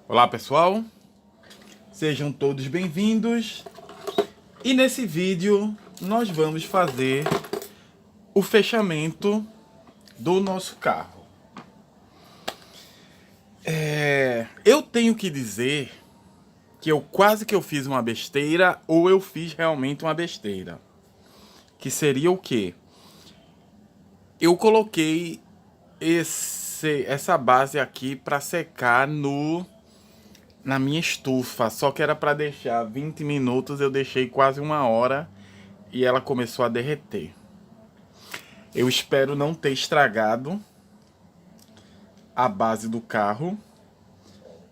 Olá pessoal, sejam todos bem-vindos e nesse vídeo nós vamos fazer o fechamento do nosso carro. Eu tenho que dizer que eu quase que eu fiz uma besteira ou eu fiz realmente uma besteira. Que seria o quê? Eu coloquei essa base aqui para secar na minha estufa, só que era para deixar 20 minutos, eu deixei quase 1 hora e ela começou a derreter. Eu espero não ter estragado a base do carro,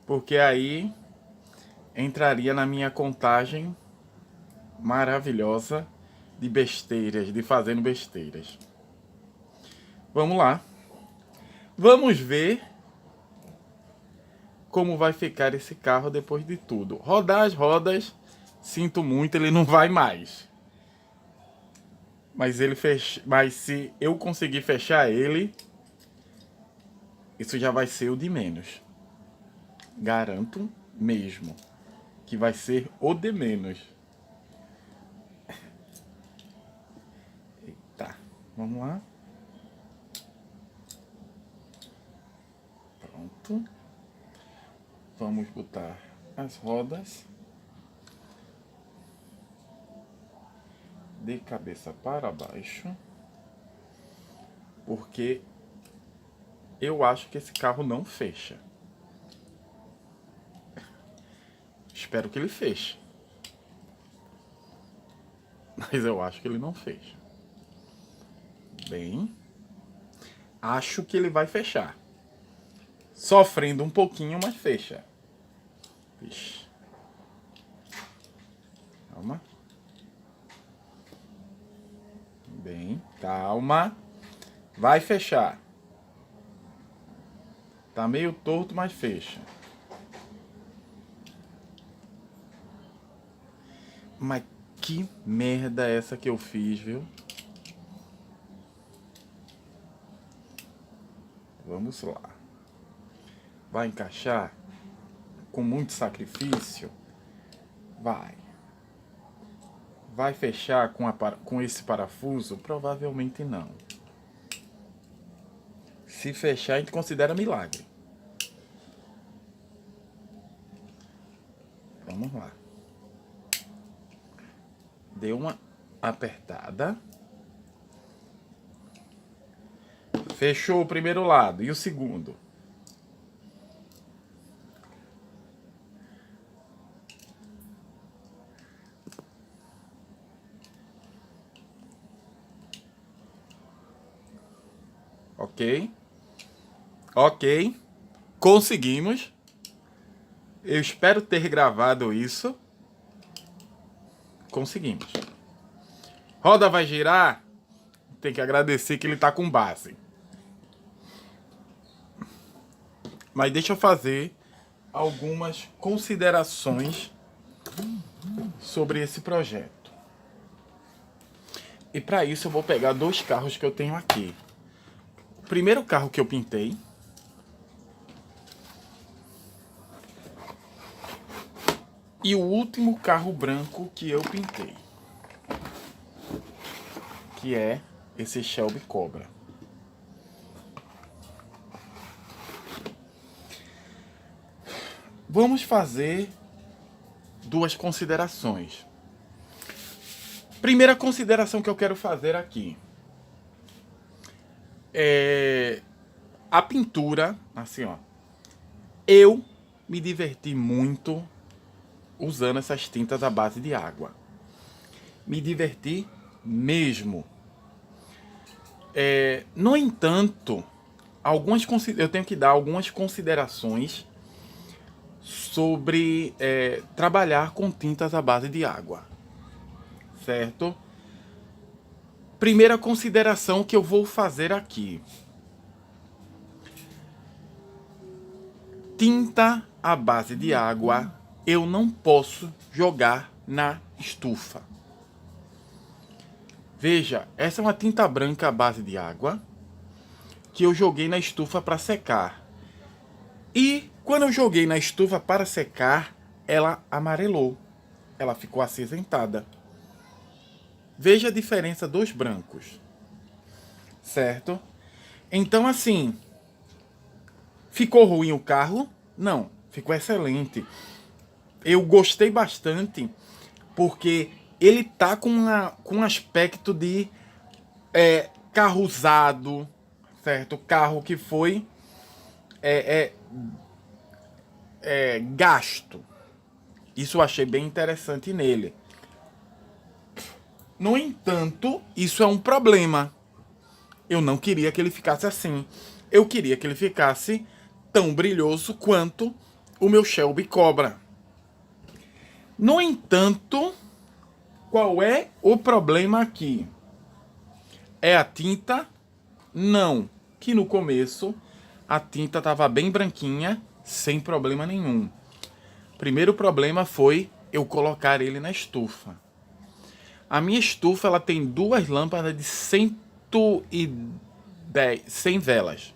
porque aí entraria na minha contagem maravilhosa de besteiras, de fazendo besteiras. Vamos lá. Vamos ver como vai ficar esse carro depois de tudo. Rodar as rodas, sinto muito, ele não vai mais. Mas se eu conseguir fechar ele, isso já vai ser o de menos. Garanto mesmo que vai ser o de menos. Eita, vamos lá. Pronto. Vamos botar as rodas de cabeça para baixo, porque eu acho que esse carro não fecha. Espero que ele feche, mas eu acho que ele não fecha. Bem, acho que ele vai fechar. Sofrendo um pouquinho, mas fecha. Ixi. Calma. Bem, calma. Vai fechar. Tá meio torto, mas fecha. Mas que merda é essa que eu fiz, viu? Vamos lá. Vai encaixar com muito sacrifício? Vai. Vai fechar com esse parafuso? Provavelmente não. Se fechar, a gente considera milagre. Vamos lá. Deu uma apertada. Fechou o primeiro lado. E o segundo? Ok. Ok. Conseguimos. Eu espero ter gravado isso. Conseguimos. Roda vai girar. Tem que agradecer que ele tá com base. Mas deixa eu fazer algumas considerações sobre esse projeto. E para isso eu vou pegar 2 carros que eu tenho aqui. O primeiro carro que eu pintei. E o último carro branco que eu pintei. Que é esse Shelby Cobra. Vamos fazer 2 considerações. Primeira consideração que eu quero fazer aqui. A pintura, assim ó. Eu me diverti muito usando essas tintas à base de água. Me diverti mesmo. No entanto, eu tenho que dar algumas considerações sobre trabalhar com tintas à base de água. Certo? Primeira consideração que eu vou fazer aqui. Tinta à base de água eu não posso jogar na estufa. Veja, essa é uma tinta branca à base de água que eu joguei na estufa para secar. E Quando eu joguei na estufa para secar, ela amarelou. Ela ficou acinzentada. Veja a diferença dos brancos. Certo? Então, assim, ficou ruim o carro? Não, ficou excelente. Eu gostei bastante porque ele tá com um aspecto de carro usado, certo? Carro que foi gasto. Isso eu achei bem interessante nele. No entanto, isso é um problema. Eu não queria que ele ficasse assim. Eu queria que ele ficasse tão brilhoso quanto o meu Shelby Cobra. No entanto, qual é o problema aqui? É a tinta? Não. Que no começo a tinta estava bem branquinha, sem problema nenhum. Primeiro problema foi eu colocar ele na estufa. A minha estufa ela tem duas lâmpadas de 100 velas.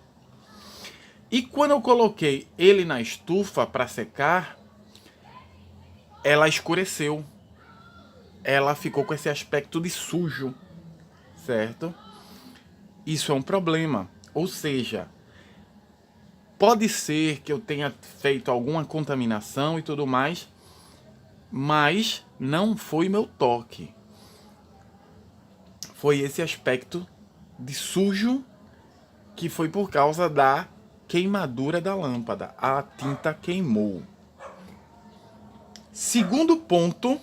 E quando eu coloquei ele na estufa para secar, ela escureceu. Ela ficou com esse aspecto de sujo, certo? Isso é um problema. Ou seja, pode ser que eu tenha feito alguma contaminação e tudo mais, mas não foi meu toque. Foi esse aspecto de sujo que foi por causa da queimadura da lâmpada. A tinta queimou. Segundo ponto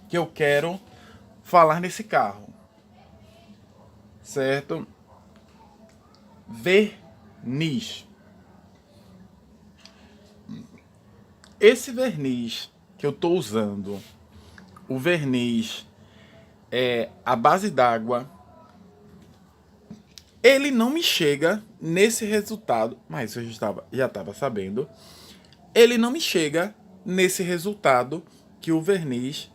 que eu quero falar nesse carro, certo? Verniz. Esse verniz que eu tô usando, o verniz a base d'água, ele não me chega nesse resultado, mas eu já estava sabendo, ele não me chega nesse resultado que o verniz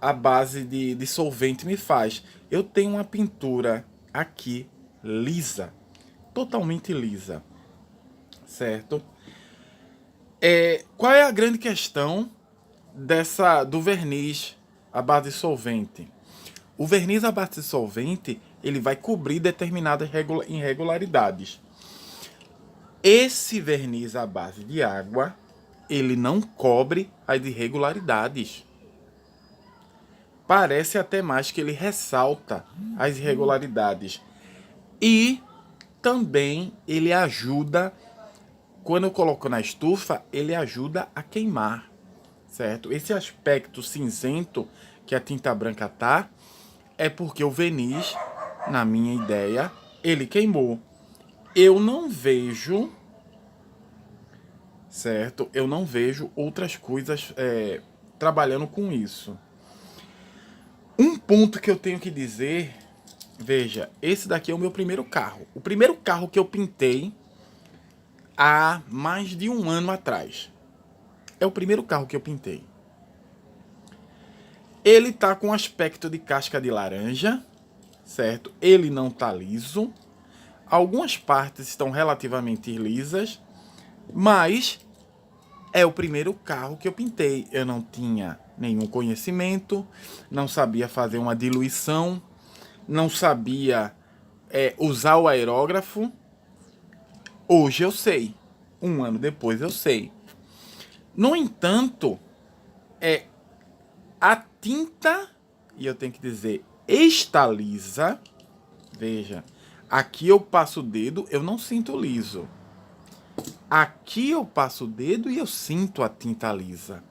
à base de solvente me faz. Eu tenho uma pintura aqui lisa, totalmente lisa, certo? Qual é a grande questão do verniz à base de solvente? O verniz à base de solvente ele vai cobrir determinadas irregularidades. Esse verniz à base de água ele não cobre as irregularidades. Parece até mais que ele ressalta as irregularidades. E também ele ajuda, quando eu coloco na estufa, ele ajuda a queimar, certo? Esse aspecto cinzento que a tinta branca tá, é porque o verniz, na minha ideia, ele queimou. Eu não vejo, certo? Eu não vejo outras coisas trabalhando com isso. Um ponto que eu tenho que dizer, veja, esse daqui é o meu primeiro carro. O primeiro carro que eu pintei há mais de um ano atrás. É o primeiro carro que eu pintei. Ele tá com aspecto de casca de laranja, certo? Ele não tá liso. Algumas partes estão relativamente lisas, mas é o primeiro carro que eu pintei. Eu não tinha nenhum conhecimento, não sabia fazer uma diluição, não sabia usar o aerógrafo. Hoje eu sei. Um ano depois eu sei. No entanto, a tinta, e eu tenho que dizer, está lisa. Veja, aqui eu passo o dedo, eu não sinto liso. Aqui eu passo o dedo e eu sinto a tinta lisa.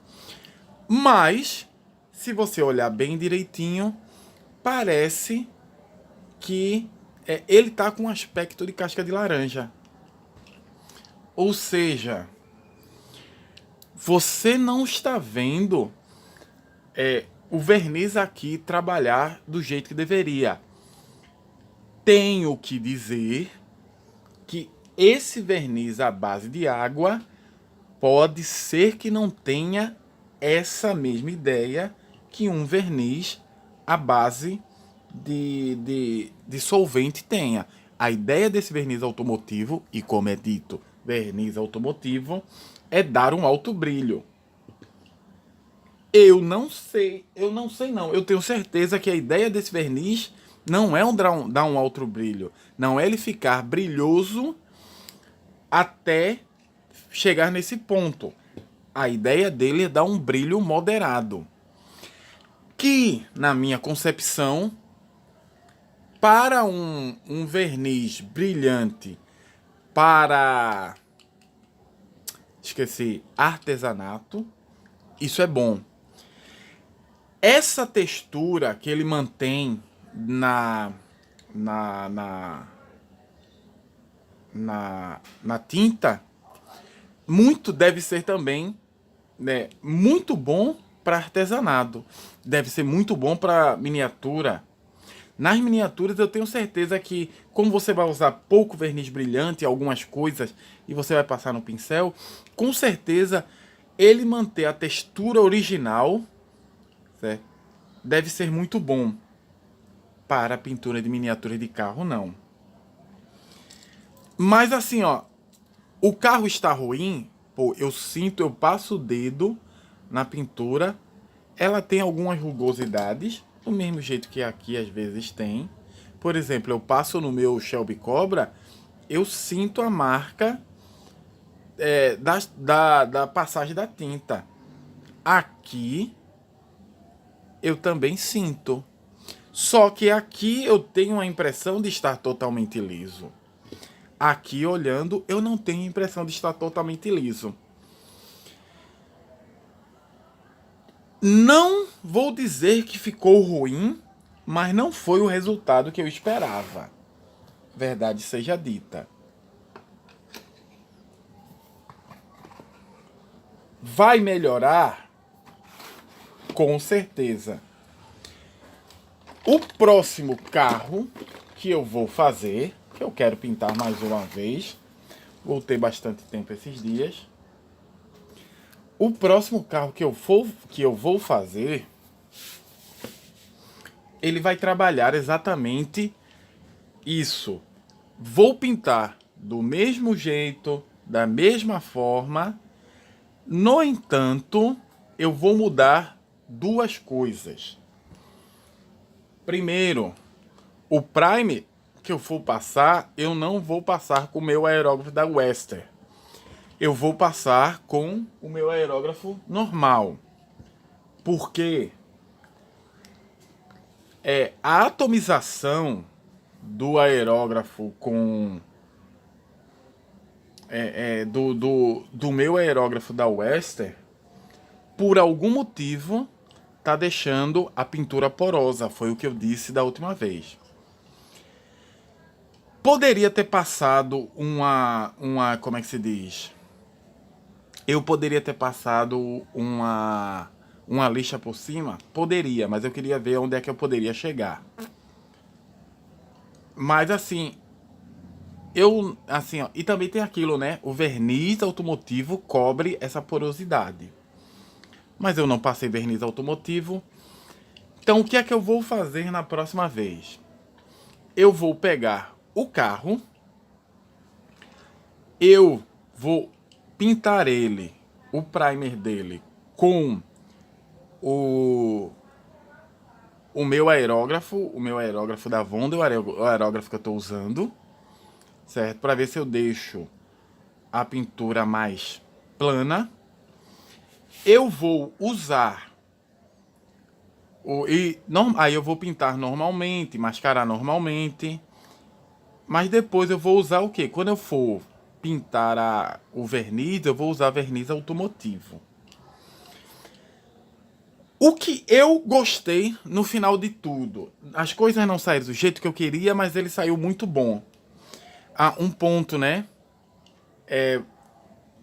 Mas, se você olhar bem direitinho, parece que ele tá com um aspecto de casca de laranja. Ou seja, você não está vendo o verniz aqui trabalhar do jeito que deveria. Tenho que dizer que esse verniz à base de água pode ser que não tenha essa mesma ideia que um verniz à base de solvente tenha. A ideia desse verniz automotivo, e como é dito, verniz automotivo é dar um alto brilho. Eu não sei não. Eu tenho certeza que a ideia desse verniz não é dar um alto brilho. Não é ele ficar brilhoso até chegar nesse ponto. A ideia dele é dar um brilho moderado. Que, na minha concepção, para um verniz brilhante para, artesanato, isso é bom. Essa textura que ele mantém na tinta, muito deve ser também, né, muito bom para artesanato. Deve ser muito bom para miniatura. Nas miniaturas eu tenho certeza que, como você vai usar pouco verniz brilhante, algumas coisas, e você vai passar no pincel, com certeza ele manter a textura original, certo? Deve ser muito bom. Para a pintura de miniatura de carro, não. Mas assim, ó, o carro está ruim, pô, eu sinto, eu passo o dedo na pintura, ela tem algumas rugosidades, do mesmo jeito que aqui às vezes tem. Por exemplo, eu passo no meu Shelby Cobra, eu sinto a marca da passagem da tinta. Aqui eu também sinto. Só que aqui eu tenho a impressão de estar totalmente liso. Aqui olhando, eu não tenho a impressão de estar totalmente liso. Não vou dizer que ficou ruim, mas não foi o resultado que eu esperava. Verdade seja dita. Vai melhorar? Com certeza. O próximo carro que eu vou fazer, que eu quero pintar mais uma vez, voltei bastante tempo esses dias. O próximo carro que eu vou fazer, ele vai trabalhar exatamente isso. Vou pintar do mesmo jeito, da mesma forma. No entanto, eu vou mudar duas coisas. Primeiro, o primer que eu for passar, eu não vou passar com o meu aerógrafo da Wester. Eu vou passar com o meu aerógrafo normal. Porque a atomização do aerógrafo com do meu aerógrafo da Wester, por algum motivo, tá deixando a pintura porosa. Foi o que eu disse da última vez. Poderia ter passado como é que se diz? Eu poderia ter passado uma lixa por cima? Poderia, mas eu queria ver onde é que eu poderia chegar. Mas assim, ó, e também tem aquilo, né? O verniz automotivo cobre essa porosidade. Mas eu não passei verniz automotivo. Então o que é que eu vou fazer na próxima vez? Eu vou pegar o carro, eu vou pintar ele, o primer dele, com o meu aerógrafo da Wonder, o aerógrafo que eu estou usando, certo? Para ver se eu deixo a pintura mais plana. Eu vou usar aí eu vou pintar normalmente, mascarar normalmente. Mas depois eu vou usar o quê? Quando eu for pintar o verniz, eu vou usar verniz automotivo. O que eu gostei no final de tudo, as coisas não saíram do jeito que eu queria, mas ele saiu muito bom. Um ponto, né?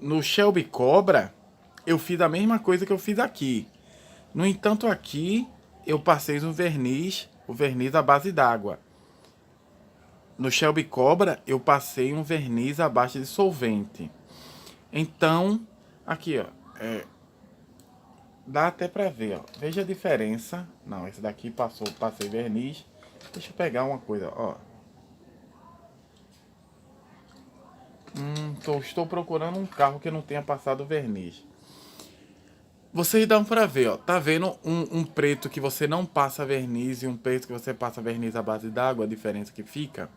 No Shelby Cobra, eu fiz a mesma coisa que eu fiz aqui. No entanto, aqui eu passei o verniz à base d'água. No Shelby Cobra, eu passei um verniz à base de solvente. Então, aqui, ó, dá até pra ver, ó. Veja a diferença. Não, esse daqui passei verniz. Deixa eu pegar uma coisa, ó. Estou procurando um carro que não tenha passado verniz. Vocês dão pra ver, ó. Tá vendo um preto que você não passa verniz e um preto que você passa verniz à base d'água, a diferença que fica?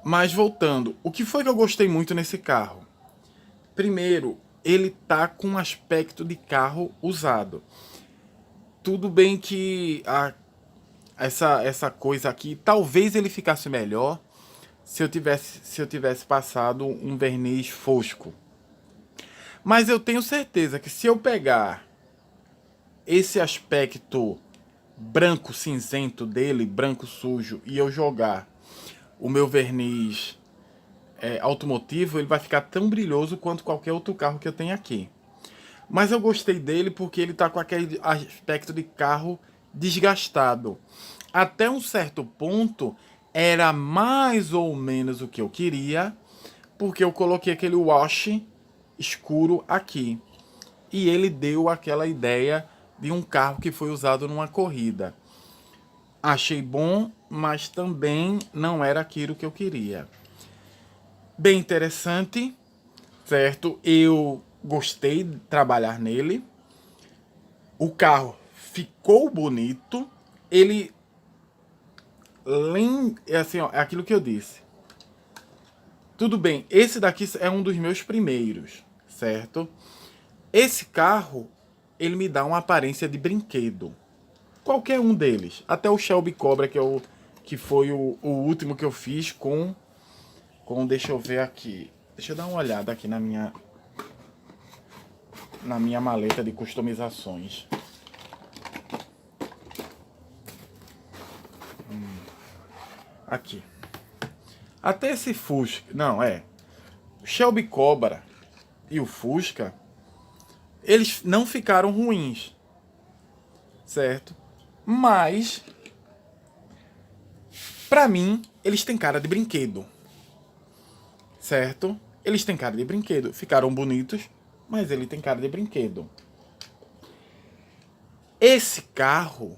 Mas voltando, o que foi que eu gostei muito nesse carro? Primeiro, ele tá com um aspecto de carro usado. Tudo bem que essa coisa aqui, talvez ele ficasse melhor se eu tivesse passado um verniz fosco. Mas eu tenho certeza que se eu pegar esse aspecto branco cinzento dele, branco sujo, e eu jogar o meu verniz automotivo, ele vai ficar tão brilhoso quanto qualquer outro carro que eu tenho aqui. Mas eu gostei dele porque ele tá com aquele aspecto de carro desgastado. Até um certo ponto, era mais ou menos o que eu queria, porque eu coloquei aquele wash escuro aqui. E ele deu aquela ideia de um carro que foi usado numa corrida. Achei bom, mas também não era aquilo que eu queria. Bem interessante, certo? Eu gostei de trabalhar nele. O carro ficou bonito. Ele é assim, ó, é aquilo que eu disse. Tudo bem, esse daqui é um dos meus primeiros, certo? Esse carro, ele me dá uma aparência de brinquedo. Qualquer um deles. Até o Shelby Cobra, que foi o último que eu fiz com... Deixa eu ver aqui. Deixa eu dar uma olhada aqui na minha maleta de customizações. Aqui. Até esse Fusca... Não, o Shelby Cobra e o Fusca, eles não ficaram ruins, certo? Mas, pra mim, eles têm cara de brinquedo, certo? Eles têm cara de brinquedo. Ficaram bonitos, mas ele tem cara de brinquedo. Esse carro,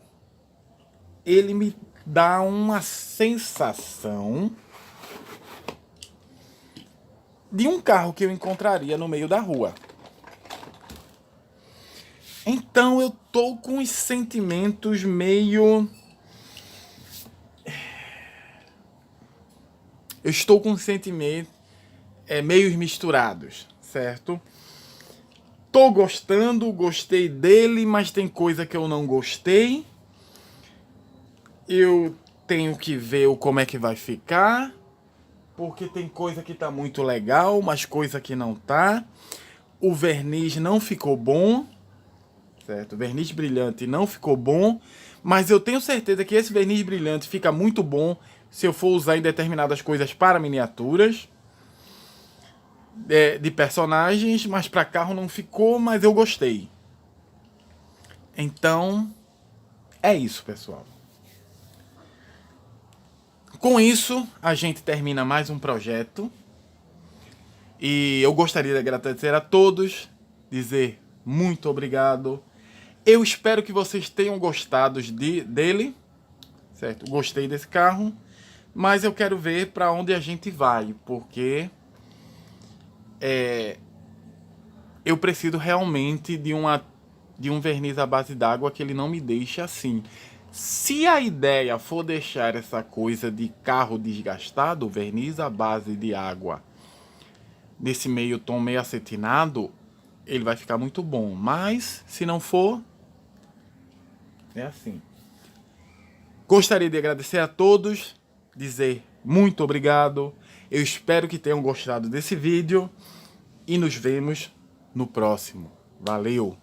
ele me dá uma sensação de um carro que eu encontraria no meio da rua. Então eu tô com os sentimentos meio... Eu estou com sentimentos meio misturados, certo? Tô gostando, gostei dele, mas tem coisa que eu não gostei. Eu tenho que ver como é que vai ficar, porque tem coisa que tá muito legal, mas coisa que não tá. O verniz não ficou bom, certo? O verniz brilhante não ficou bom, mas eu tenho certeza que esse verniz brilhante fica muito bom se eu for usar em determinadas coisas para miniaturas de personagens, mas para carro não ficou, mas eu gostei. Então, é isso, pessoal. Com isso, a gente termina mais um projeto. E eu gostaria de agradecer a todos, dizer muito obrigado. Eu espero que vocês tenham gostado dele, certo? Gostei desse carro, mas eu quero ver para onde a gente vai, porque eu preciso realmente de um verniz à base d'água que ele não me deixe assim. Se a ideia for deixar essa coisa de carro desgastado, verniz à base de água, nesse meio tom meio acetinado, ele vai ficar muito bom. Mas, se não for, é assim. Gostaria de agradecer a todos, dizer muito obrigado. Eu espero que tenham gostado desse vídeo e nos vemos no próximo. Valeu!